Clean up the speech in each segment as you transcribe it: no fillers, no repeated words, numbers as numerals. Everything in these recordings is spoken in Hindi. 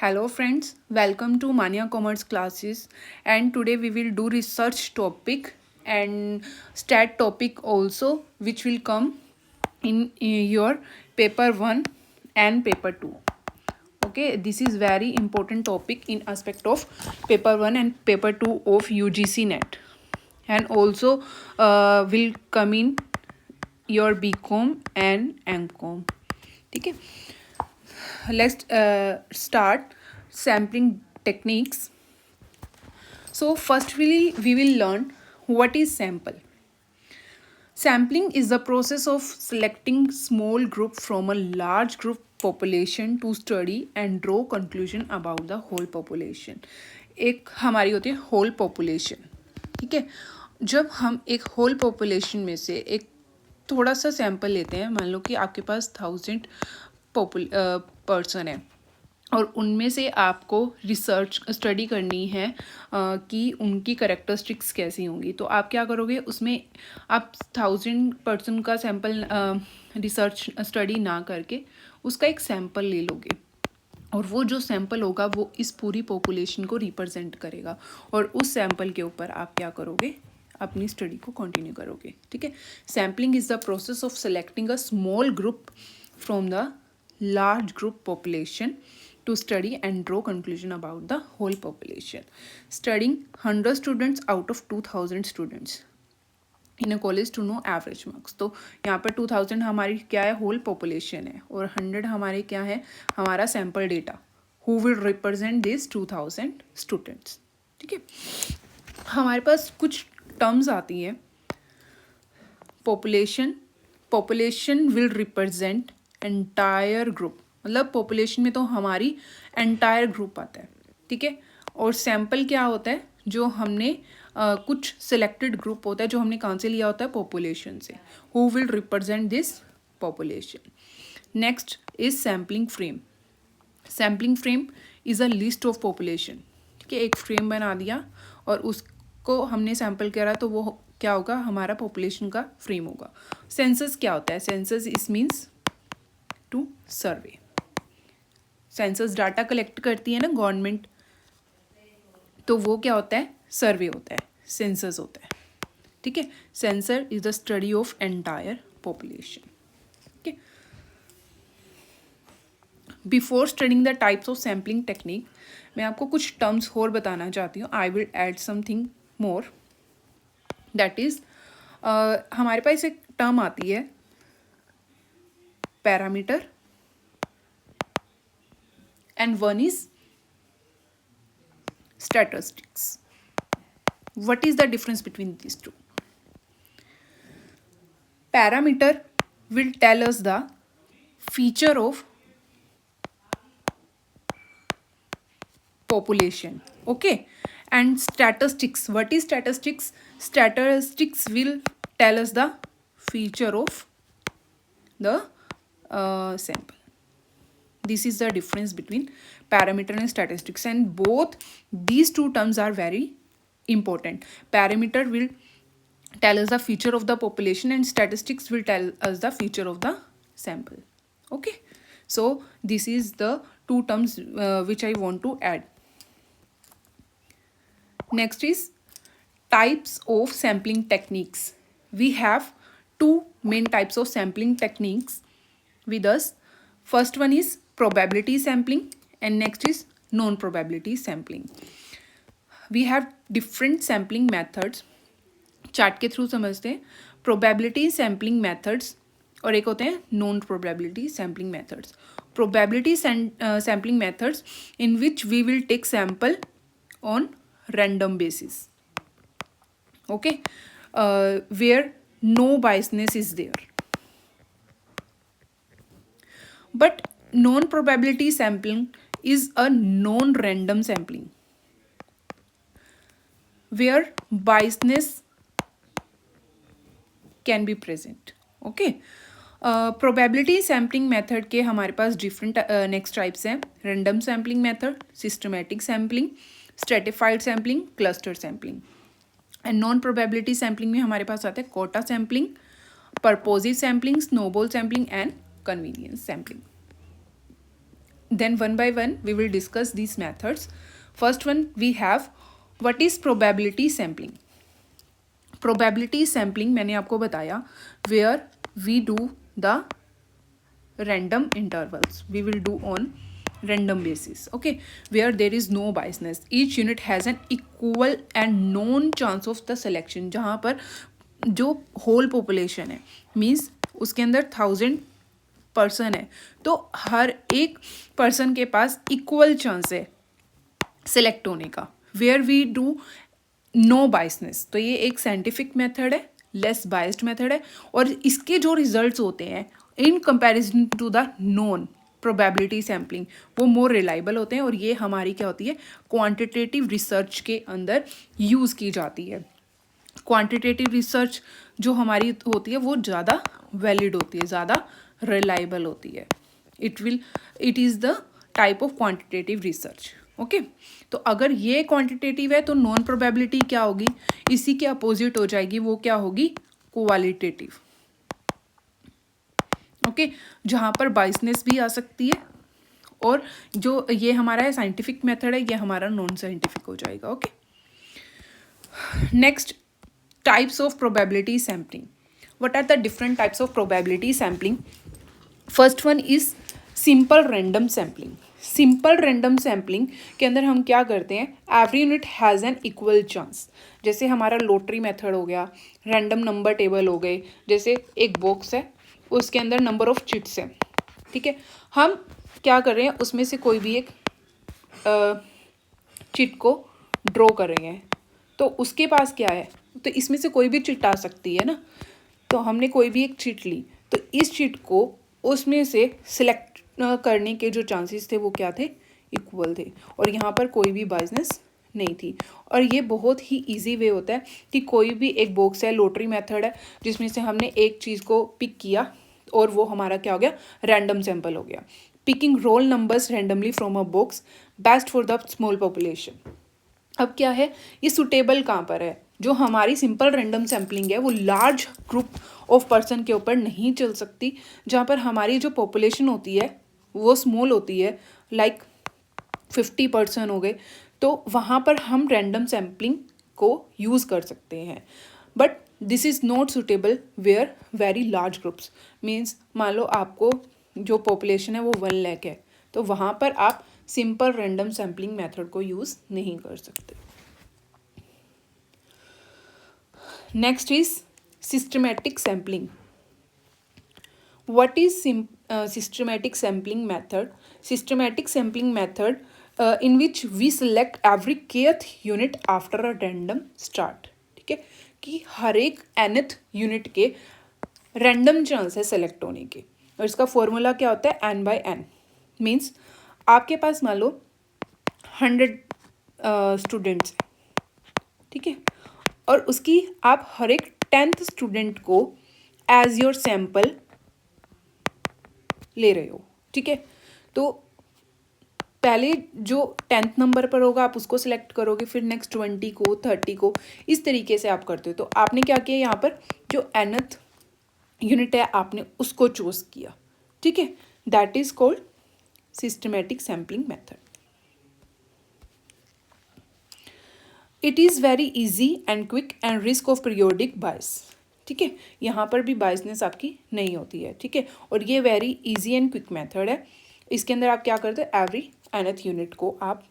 Hello friends, welcome to Mania Commerce classes, and today we will do research topic and stat topic also, which will come in your paper 1 and paper 2. Okay, this is very important topic in aspect of paper 1 and paper 2 of UGC net, and also will come in your BCom and MCom. Okay, let's start sampling techniques. So first we will learn what is sample. Sampling is the process of selecting small group from a large group population to study and draw conclusion about the whole population. एक हमारी होती है whole population, ठीक है. जब हम एक whole population में से एक थोड़ा सा सैम्पल लेते हैं, मान लो कि आपके पास 1000 पर्सन है और उनमें से आपको रिसर्च स्टडी करनी है कि उनकी करेक्टरिस्टिक्स कैसी होंगी. तो आप क्या करोगे, उसमें आप 1000 पर्सन का सैम्पल रिसर्च स्टडी ना करके उसका एक सैम्पल ले लोगे और वो जो सैम्पल होगा वो इस पूरी पॉपुलेशन को रिप्रेजेंट करेगा और उस सैम्पल के ऊपर आप क्या करोगे, अपनी स्टडी को कंटिन्यू करोगे. ठीक है. Sampling is the process of selecting a small group from the large group population to study and draw conclusion about the whole population. Studying 100 students out of 2000 students in a college to know average marks. तो यहाँ पर 2000 हमारी क्या है, whole population है, और 100 हमारे क्या है, हमारा sample data who will represent these 2000 students. ठीक है. हमारे पास कुछ terms आती है. population will represent entire group, मतलब पॉपुलेशन में तो हमारी एंटायर ग्रुप आता है. ठीक है. और सैम्पल क्या होता है, जो हमने कुछ सिलेक्टेड ग्रुप होता है जो हमने कहाँ से लिया होता है, पॉपुलेशन से. Who will represent this population. Next is sampling frame. Sampling frame is a list of population. ठीक है. एक फ्रेम बना दिया और उसको हमने सैम्पल करा तो वो क्या होगा, हमारा पॉपुलेशन का फ्रेम होगा. सेंसस क्या होता है, census is means to survey. Census data collect करती है ना गवर्नमेंट, तो वो क्या होता है, सर्वे होता है, सेंसस होता है. ठीक है. Census is the study of entire population. ठीक है. Before studying the types of sampling technique, मैं आपको कुछ टर्म्स और बताना चाहती हूँ. I will add something more. That is हमारे पास एक टर्म आती है parameter and one is statistics. What is the difference between these two? Parameter will tell us the feature of population. Okay. And statistics, what is statistics? Statistics will tell us the feature of the sample. This is the difference between parameter and statistics, and both these two terms are very important. Parameter will tell us the feature of the population and statistics will tell us the feature of the sample. Okay. So this is the two terms which I want to add. Next is types of sampling techniques. We have two main types of sampling techniques with us. First one is probability sampling and next is non-probability sampling. We have different sampling methods. Chart के थ्रू समझते हैं. probability sampling methods और एक होते हैं non-probability sampling methods. probability sampling methods in which we will take sample on random basis. Okay. Where no biasness is there. But non-probability sampling is a non-random sampling where biasness can be present. Okay. probability sampling method के हमारे पास different next types हैं. random sampling method, systematic sampling, stratified sampling, cluster sampling. And non probability sampling में हमारे पास आता है quota sampling, purposive sampling, snowball sampling and convenience sampling. then one by one we will discuss these methods. First one we have, what is probability sampling? Probability sampling मैंने आपको बताया, where we do the random intervals, we will do on random basis, okay, where there is no biasness, each unit has an equal and known chance of the selection. जहाँ पर जो होल पॉपुलेशन है, मीन्स उसके अंदर 1000 पर्सन है, तो हर एक पर्सन के पास इक्वल चांस है सिलेक्ट होने का, where we do no biasness. तो ये एक साइंटिफिक मेथड है, लेस बायस्ड मेथड है, और इसके जो रिजल्ट्स होते हैं in comparison to the non probability sampling, वो मोर रिलायबल होते हैं, और ये हमारी क्या होती है, क्वांटिटेटिव रिसर्च के अंदर यूज़ की जाती है. क्वांटिटेटिव रिसर्च जो हमारी होती है वो ज़्यादा वैलिड होती है, ज़्यादा रिलायबल होती है. It is the type of quantitative research, okay. तो अगर ये क्वांटिटेटिव है तो नॉन प्रोबेबिलिटी क्या होगी, इसी के अपोजिट हो जाएगी, वो क्या होगी, क्वालिटेटिव, ओके, जहाँ पर बाइसनेस भी आ सकती है, और जो ये हमारा है साइंटिफिक मेथड है, ये हमारा नॉन साइंटिफिक हो जाएगा, okay. Next, types of probability sampling. What are the different types of probability sampling? First one is simple random sampling. Simple random sampling के अंदर हम क्या करते हैं, every unit has an equal chance. जैसे हमारा लॉटरी मेथड हो गया, रैंडम नंबर टेबल हो गए, जैसे एक बॉक्स है उसके अंदर नंबर ऑफ चिट्स हैं, ठीक है. हम क्या कर रहे हैं, उसमें से कोई भी एक चिट को ड्रॉ कर रहे हैं, तो उसके पास क्या है, तो इसमें से कोई भी चिट आ सकती है ना. तो हमने कोई भी एक चिट ली, तो इस चिट को उसमें से सिलेक्ट करने के जो चांसेस थे वो क्या थे, इक्वल थे, और यहाँ पर कोई भी बायसनेस नहीं थी. और ये बहुत ही इजी वे होता है कि कोई भी एक बॉक्स है, लॉटरी मेथड है, जिसमें से हमने एक चीज़ को पिक किया और वो हमारा क्या हो गया, रैंडम सैंपल हो गया. Picking roll numbers randomly from a box, best for the small population. अब क्या है, ये सुटेबल कहाँ पर है, जो हमारी सिंपल रैंडम सैम्पलिंग है वो लार्ज ग्रुप ऑफ पर्सन के ऊपर नहीं चल सकती, जहाँ पर हमारी जो पॉपुलेशन होती है वो स्मॉल होती है, लाइक 50 पर्सन हो गए, तो वहाँ पर हम रैंडम सैम्पलिंग को यूज़ कर सकते हैं. But this is not suitable where very large groups, means मान लो आपको जो पॉपुलेशन है वो 1 लाख है, तो वहाँ पर आप सिंपल रैंडम सैम्पलिंग मेथड को यूज़ नहीं कर सकते. Next is systematic sampling. What is systematic sampling method? Systematic sampling method in which we select every kth unit after a random start. ठीक है, कि हर एक nth यूनिट के रैंडम चांस है सेलेक्ट होने के, और इसका फॉर्मूला क्या होता है, n/n. मीन्स आपके पास मान लो 100 स्टूडेंट्स, ठीक है, और उसकी आप हर एक 10th स्टूडेंट को एज योर सैम्पल ले रहे हो, ठीक है. तो पहले जो 10th नंबर पर होगा आप उसको सिलेक्ट करोगे, फिर नेक्स्ट 20 को, 30 को, इस तरीके से आप करते हो. तो आपने क्या किया, यहाँ पर जो nth यूनिट है आपने उसको चूज किया, ठीक है. That is called systematic sampling method. It is very easy and quick and risk of periodic bias. ठीक है, यहाँ पर भी बायसनेस आपकी नहीं होती है, ठीक है. और ये very easy and quick method है. इसके अंदर आप क्या करते हो, एवरी nth यूनिट को आप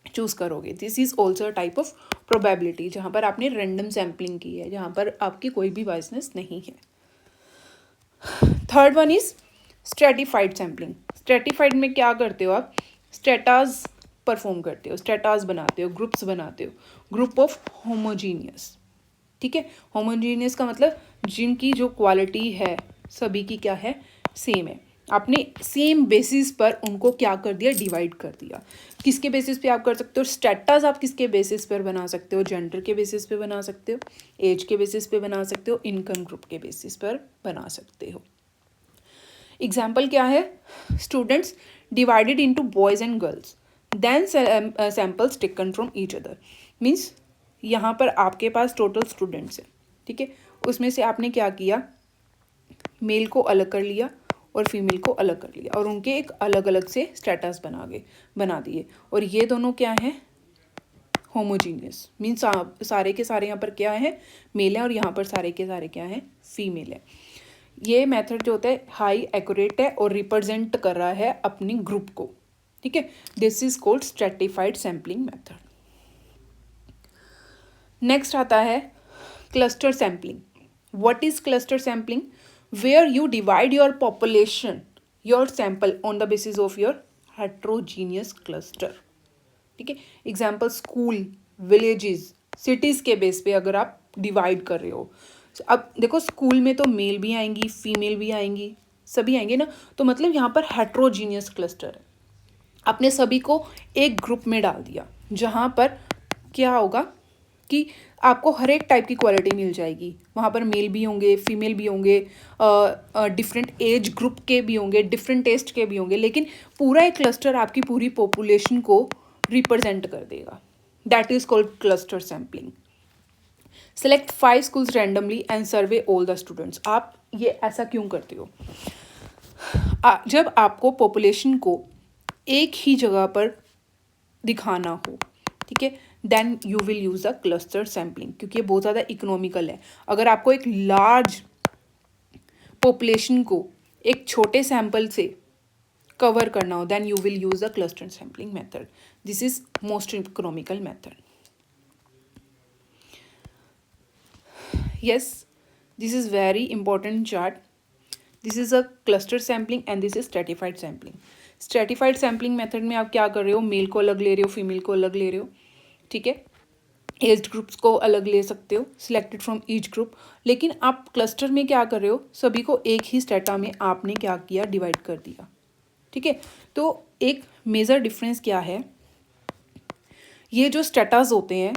चूज़ करोगे. This is also type of probability, जहाँ पर आपने रैंडम सैम्पलिंग की है, जहाँ पर आपकी कोई भी बायसनेस नहीं है. Third one is stratified sampling. Stratified में क्या करते हो आप, स्ट्रेटाज परफॉर्म करते हो, स्ट्रेटाज बनाते हो, ग्रुप्स बनाते हो, ग्रुप ऑफ होमोजीनियस. ठीक है, होमोजीनियस का मतलब जिनकी जो क्वालिटी है सभी की क्या है, सेम है. आपने सेम बेसिस पर उनको क्या कर दिया, डिवाइड कर दिया. किसके बेसिस पे आप कर सकते हो, स्टेटस आप किसके बेसिस पर बना सकते हो, जेंडर के बेसिस पे बना सकते हो, एज के बेसिस पे बना सकते हो, इनकम ग्रुप के बेसिस पर बना सकते हो. एग्जाम्पल क्या है, students divided into boys and girls, then samples taken from each other. Means यहाँ पर आपके पास टोटल स्टूडेंट्स हैं, ठीक है, उसमें से आपने क्या किया, मेल को अलग कर लिया और फीमेल को अलग कर लिया और उनके एक अलग अलग से स्टेटस बना दिए। और ये दोनों क्या है, होमोजीनियस, मीन्स सारे के सारे यहाँ पर क्या है, मेल है, और यहाँ पर सारे के सारे क्या है, फीमेल है। ये मेथड जो होता है हाई एक्यूरेट है और रिप्रेजेंट कर रहा है अपनी ग्रुप को, ठीक है। This is called stratified sampling method. Next आता है cluster sampling. What is cluster sampling? Where you divide your population, your sample on the basis of your heterogeneous cluster, ठीक है। एग्जाम्पल स्कूल, विलेजेस, सिटीज़ के बेस पे अगर आप डिवाइड कर रहे हो। अब देखो स्कूल में तो मेल भी आएंगी, फीमेल भी आएंगी, सभी आएंगे ना, तो मतलब यहाँ पर हेट्रोजीनियस क्लस्टर है। आपने सभी को एक ग्रुप में डाल दिया जहाँ पर क्या होगा कि आपको हर एक टाइप की क्वालिटी मिल जाएगी। वहाँ पर मेल भी होंगे, फीमेल भी होंगे, डिफरेंट एज ग्रुप के भी होंगे, डिफरेंट टेस्ट के भी होंगे, लेकिन पूरा एक क्लस्टर आपकी पूरी पॉपुलेशन को रिप्रेजेंट कर देगा। That is called cluster sampling. Select 5 schools randomly and survey all the students. आप ये ऐसा क्यों करते हो? जब आपको पॉपुलेशन को एक ही जगह पर दिखाना हो, ठीक है, then you will use a cluster sampling, क्योंकि ये बहुत ज़्यादा इकोनॉमिकल है। अगर आपको एक लार्ज पॉपुलेशन को एक छोटे सैंपल से कवर करना हो, then you will use a cluster sampling method. This is most economical method. Yes, this is very important chart. This is a cluster sampling and this is stratified sampling. Stratified sampling method में आप क्या कर रहे हो, मेल को अलग ले रहे हो, फीमेल को अलग ले रहे हो, ठीक है, एज ग्रुप्स को अलग ले सकते हो, सिलेक्टेड फ्रॉम ईच ग्रुप। लेकिन आप क्लस्टर में क्या कर रहे हो, सभी को एक ही स्टेटा में आपने क्या किया, डिवाइड कर दिया, ठीक है। तो एक मेजर डिफरेंस क्या है, ये जो स्टेटास होते हैं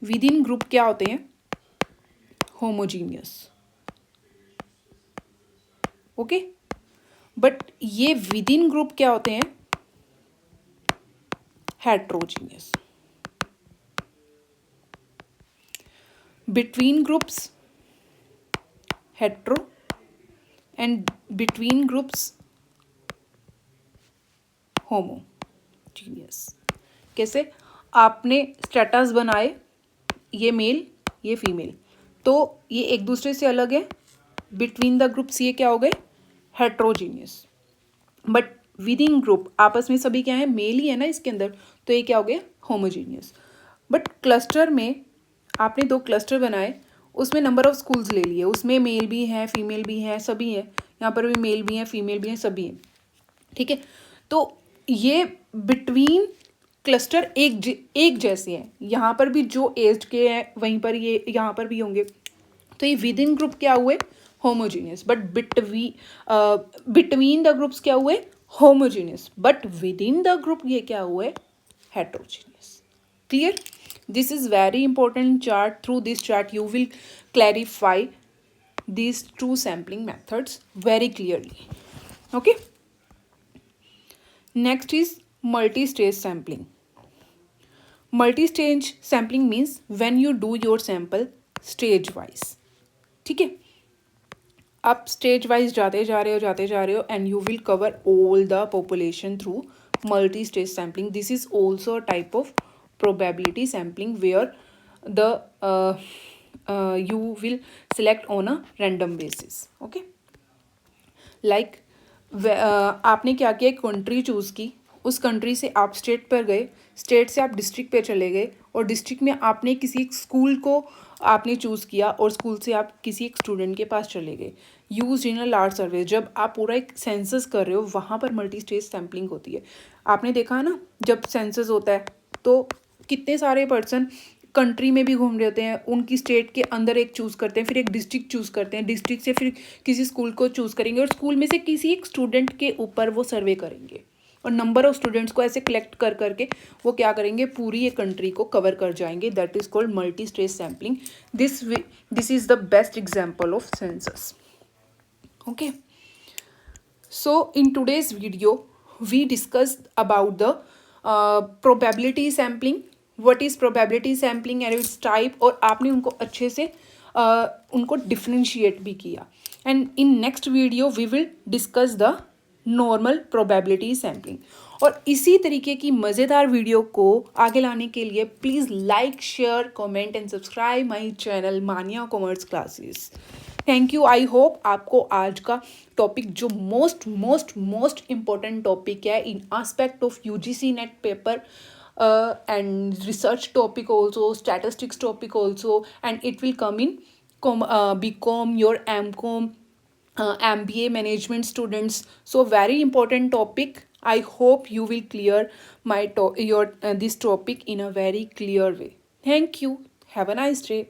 विद इन ग्रुप क्या होते हैं, होमोजीनियस, ओके। बट ये विद इन ग्रुप क्या होते हैं, heterogeneous. Between groups hetero and between groups homogeneous. कैसे? आपने स्टेटस बनाए, ये मेल ये फीमेल, तो ये एक दूसरे से अलग है, बिटवीन द ग्रुप्स ये क्या हो गए, heterogeneous. But with in group आपस में सभी क्या है, मेल ही है ना इसके अंदर, तो ये क्या हो गया, होमोजीनियस। बट क्लस्टर में आपने 2 क्लस्टर बनाए, उसमें नंबर ऑफ स्कूल्स ले लिए, उसमें मेल भी हैं, फीमेल भी हैं, सभी हैं, यहाँ पर भी मेल भी हैं, फीमेल भी हैं, सभी हैं, ठीक है। तो ये बिटवीन क्लस्टर एक जैसे हैं, यहाँ पर भी जो एज के हैं वहीं पर ये यहाँ पर भी होंगे, तो ये विद इन ग्रुप क्या हुए, homogeneous. But between the groups क्या हुए, homogeneous. But with in the group ये क्या हुए, heterogeneous. Clear? This is very important chart. Through this chart you will clarify these 2 sampling methods very clearly. Okay. Next is multi-stage sampling. Multi-stage sampling means when you do your sample stage wise. ठीक है, आप स्टेज वाइज जाते जा रहे हो and you will cover all the population through multi stage sampling. This is also a type of probability sampling where the you will select on a random basis. Okay, like आपने क्या किया, कंट्री चूज़ की, उस कंट्री से आप स्टेट पर गए, स्टेट से आप डिस्ट्रिक्ट पे चले गए, और डिस्ट्रिक्ट में आपने किसी एक स्कूल को आपने चूज़ किया, और स्कूल से आप किसी एक स्टूडेंट के पास चले गए. यूज इन अ लार्ज सर्वे, जब आप पूरा एक सेंसस कर रहे हो वहाँ पर मल्टी स्टेज सैम्पलिंग होती है. आपने देखा ना, जब सेंसस होता है तो कितने सारे पर्सन कंट्री में भी घूम रहे होते हैं, उनकी स्टेट के अंदर एक चूज़ करते हैं, फिर एक डिस्ट्रिक्ट चूज़ करते हैं, डिस्ट्रिक्ट से फिर किसी स्कूल को चूज़ करेंगे, और स्कूल में से किसी एक स्टूडेंट के ऊपर वो सर्वे करेंगे, और नंबर ऑफ स्टूडेंट्स को ऐसे कलेक्ट कर करके वो क्या करेंगे, पूरी ये कंट्री को कवर कर जाएंगे. That is called multi stage sampling. This is the best example of census. Okay, so in today's video we discussed about the probability sampling, what is probability sampling and its type, और आपने उनको अच्छे से उनको डिफ्रेंशिएट भी किया. and in next video we will discuss the normal probability sampling. और इसी तरीके की मज़ेदार वीडियो को आगे लाने के लिए please like share comment and subscribe my channel Mania commerce classes. Thank you. I hope आपको आज का टॉपिक जो most most most important topic है in aspect of UGC NET paper and research topic also, statistics topic also, and it will come in BCom, your MCom, MBA management students. So very important topic. I hope you will clear my your this topic in a very clear way. Thank you. Have a nice day.